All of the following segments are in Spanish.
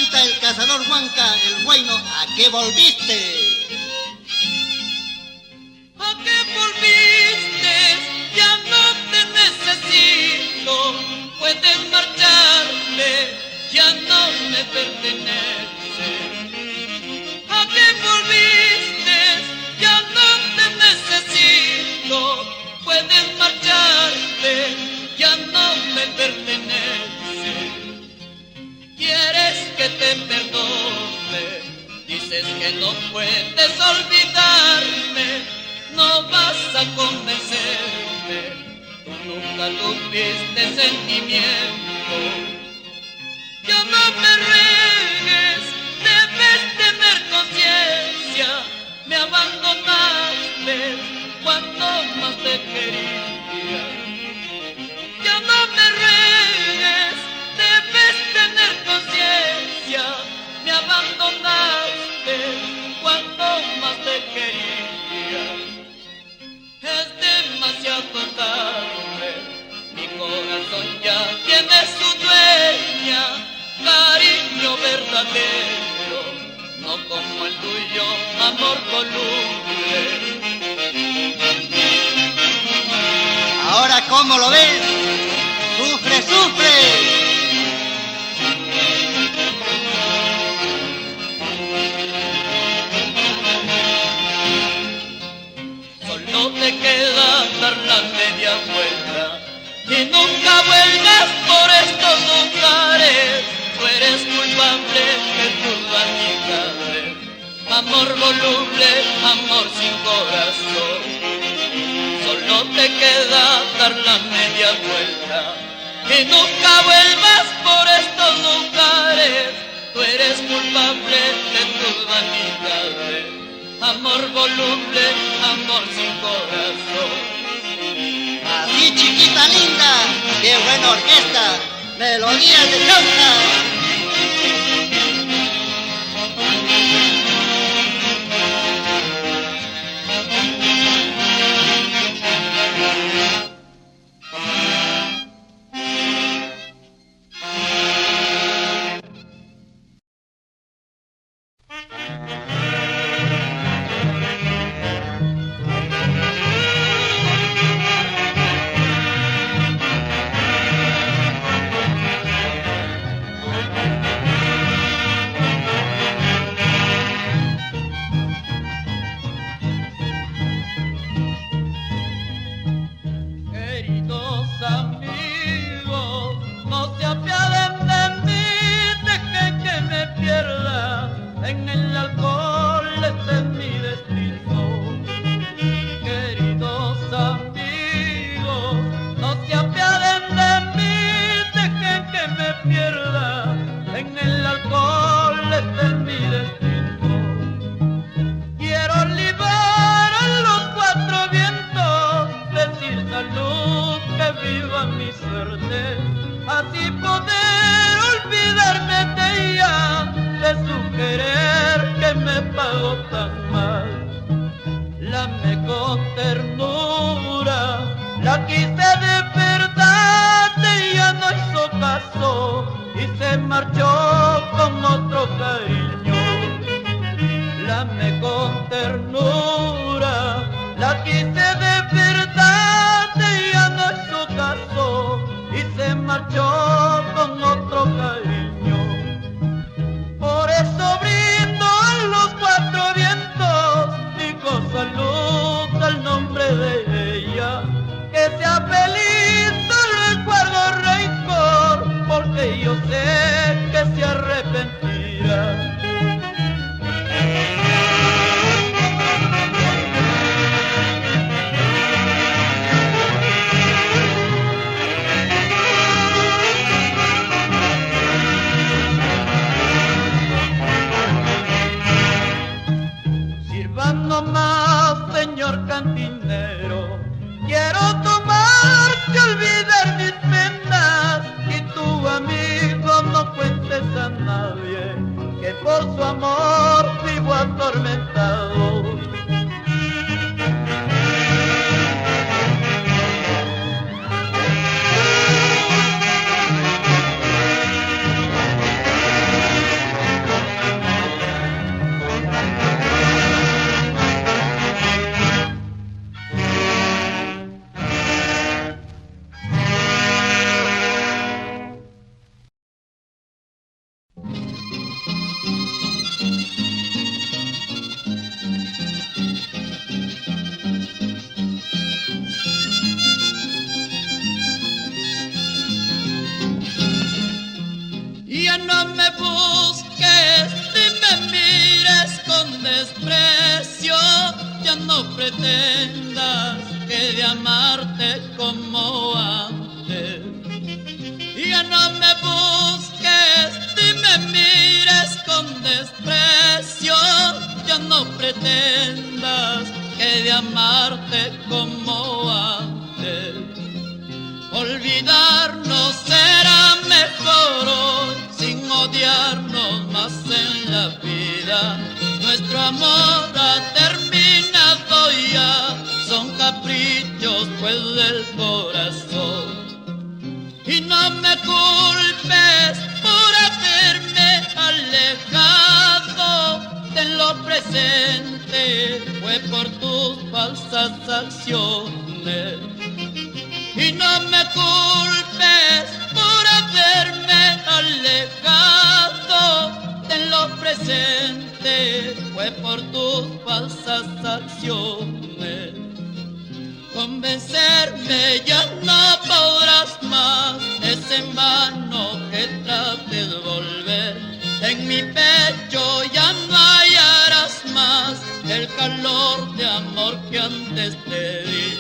canta el cazador Huanca, el Huayno, ¿a qué volviste? ¿A qué volviste? Ya no te necesito. Puedes marcharte, ya no me perteneces. ¿A qué volviste? Ya no te necesito. Puedes marcharte, ya no me perteneces. Quieres que te perdone, dices que no puedes olvidarme, no vas a convencerme, tú nunca tuviste sentimiento. Ya no me ruegues, debes tener conciencia, me abandonaste cuando más te quería. Ya no me ruegues, debes tener conciencia, me abandonaste cuando más te quería. Es demasiado tarde, mi corazón ya tiene su dueña, cariño verdadero, no como el tuyo, amor voluble. Ahora, ¿cómo lo ves? ¡Sufre, sufre! Solo te queda dar la media vuelta y nunca vuelvas por estos lugares. Tú eres culpable de tu vanidad, amor voluble, amor sin corazón. Solo te queda dar la media vuelta y nunca vuelvas por estos lugares. Tú eres culpable de tu vanidad, amor voluble, amor sin corazón. Así, chiquita linda, qué buena orquesta, melodías de chonta. no me busques ni me mires con desprecio. Ya no pretendas que de amarte como antes. Ya no me busques ni me mires con desprecio. Ya no pretendas que de amarte como antes. Olvidarnos será mejor hoy, sin odiarnos más en la vida. Nuestro amor ha terminado ya, son caprichos pues del corazón. Y no me culpes por haberme alejado de lo presente, fue por tus falsas acciones. Y no me culpes por haberme alejado de lo presente, fue por tus falsas acciones. Convencerme ya no podrás más, es en vano que trates de volver. En mi pecho ya no hallarás más el calor de amor que antes te di.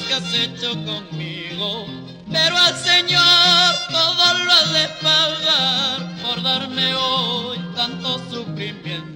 Que has hecho conmigo, pero al Señor todo lo has de pagar por darme hoy tanto sufrimiento.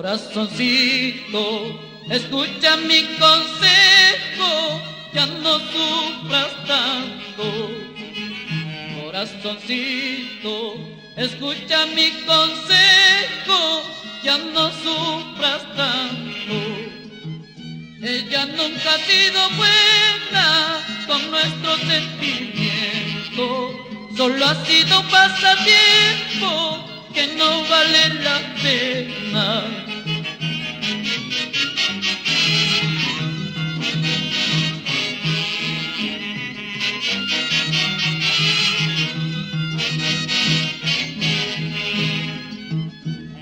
Corazoncito, escucha mi consejo, ya no sufras tanto. Corazoncito, escucha mi consejo, ya no sufras tanto. Ella nunca ha sido buena con nuestro sentimiento, solo ha sido un pasatiempo que no vale la pena.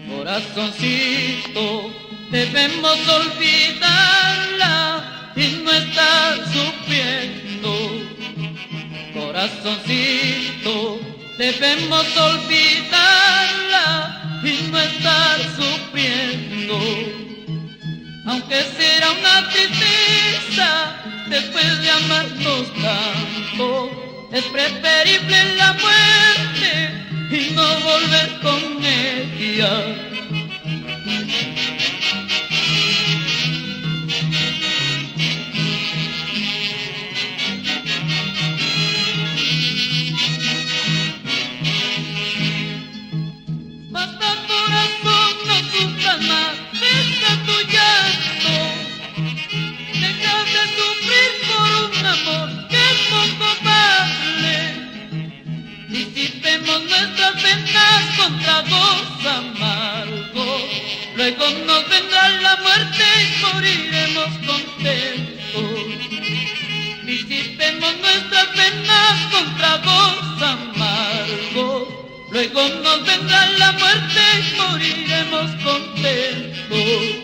Corazoncito, debemos olvidarla y no estar sufriendo. Corazoncito, debemos olvidarla y no estar sufriendo. Aunque será una tristeza después de amarnos tanto, es preferible la muerte y no volver con ella. Luego nos vendrá la muerte y moriremos contentos. Disipemos nuestras penas con tragos amargos. Luego nos vendrá la muerte y moriremos contentos.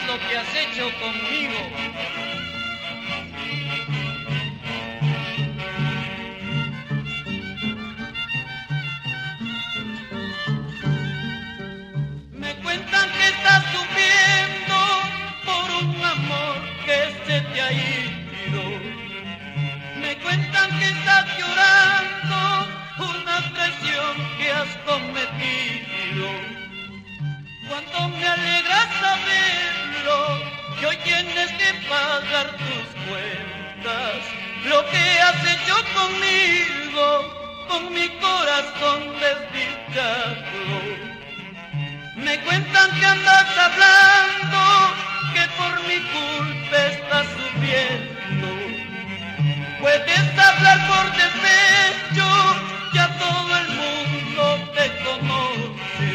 Lo que has hecho conmigo. Me cuentan que estás sufriendo por un amor que se te ha ido. Me cuentan que estás llorando una traición que has cometido. Cuánto me alegra saberlo, que hoy tienes que pagar tus cuentas. Lo que has hecho conmigo, con mi corazón desdichado. Me cuentan que andas hablando, que por mi culpa estás sufriendo. Puedes hablar por despecho, ya todo el mundo te conoce.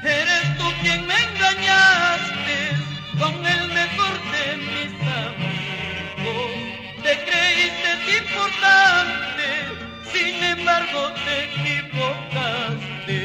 Eres tú quien me engañaste con el mejor de mis amigos. Te creíste importante, sin embargo te equivocaste.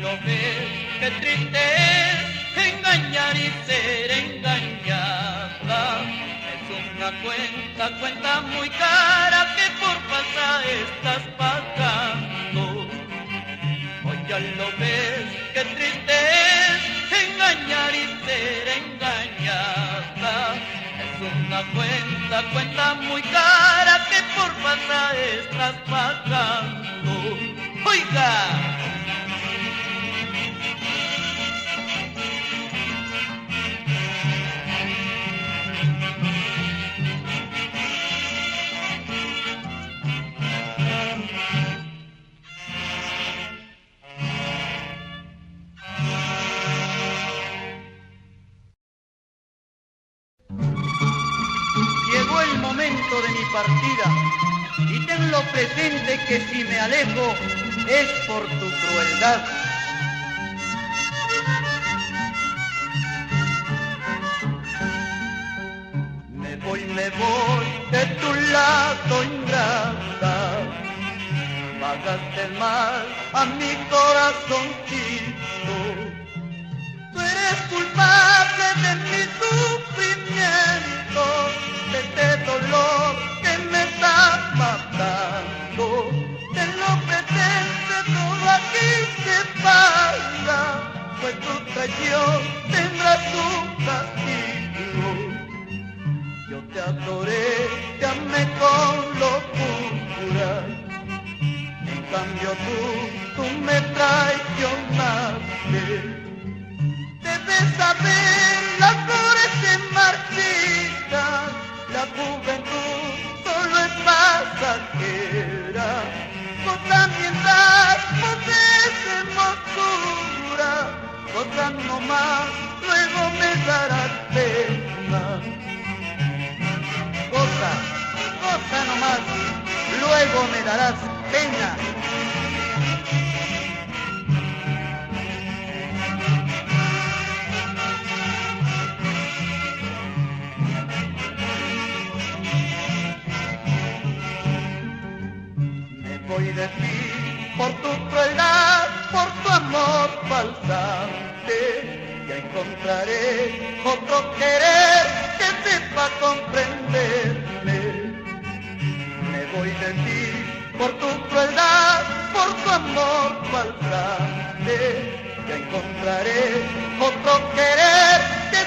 Lo ves, qué triste es engañar y ser engañada. Es una cuenta muy cara que por falsa estás pagando. Hoy ya lo ves, qué triste es engañar y ser engañada. Es una cuenta muy cara que por falsa estás pagando. Oiga. Llegó el momento de mi partida y tenlo presente que si me alejo es por tu crueldad. Me voy de tu lado ingrata, pagaste mal a mi corazoncito. Tú eres culpable de mi sufrimiento, de este dolor que me está matando. De lo presente todo aquí se paga, pues tu traición tendrá su castigo. Yo te adoré, te amé con locura, en cambio tú me traicionaste. Debes saber, las flores se marchitan, la juventud solo es pasajera. Vos también das, posees hermosura, gozando más, luego me darás pena. Goza, goza nomás, luego me darás pena. Me voy de ti por tu crueldad, por tu amor falsante. Ya encontraré otro querer que sepa comprenderme. Me voy de ti por tu crueldad, por tu amor falsante. Ya encontraré otro querer que